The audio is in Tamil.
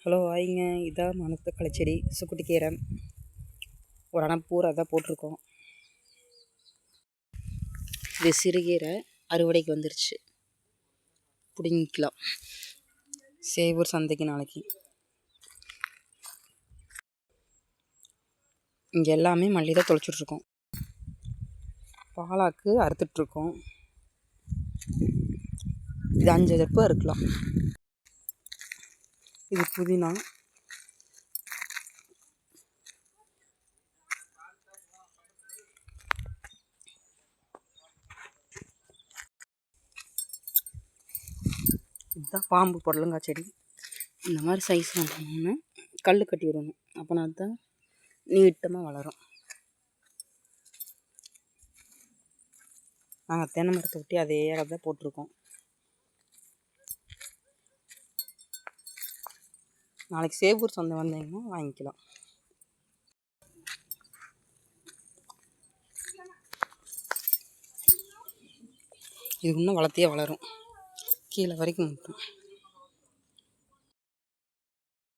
ஹலோ ஆயிங்க, இதான் மணத்தக்காளி செடி, சுக்குட்டி கீரை. ஒரு அணை பூரா தான் போட்டிருக்கோம். இது சிறுகீரை அறுவடைக்கு வந்துருச்சு, பிடிங்கிக்கலாம். சேவூர் சந்தைக்கு நாளைக்கு. இங்கே எல்லாமே மல்லி தான் தொலைச்சிட்ருக்கோம். பாலாக்கு அறுத்துட்ருக்கோம். இது 5 தப்பு அறுக்கலாம். இது புதினா. இதுதான் பாம்பு புடலங்காய் செடி. இந்த மாதிரி சைஸ் பண்ணணும்னு கல் கட்டி விடணும், அப்போனா தான் நீட்டமாக வளரும். நாங்கள் தென்னை மரத்தை ஒட்டி அதே தான் போட்டிருக்கோம். நாளைக்கு சேவூர் சந்தை வந்தீங்கன்னா வாங்கிக்கலாம். இது இன்னும் வளர்த்தியே வளரும், கீழே வரைக்கும் மட்டும்.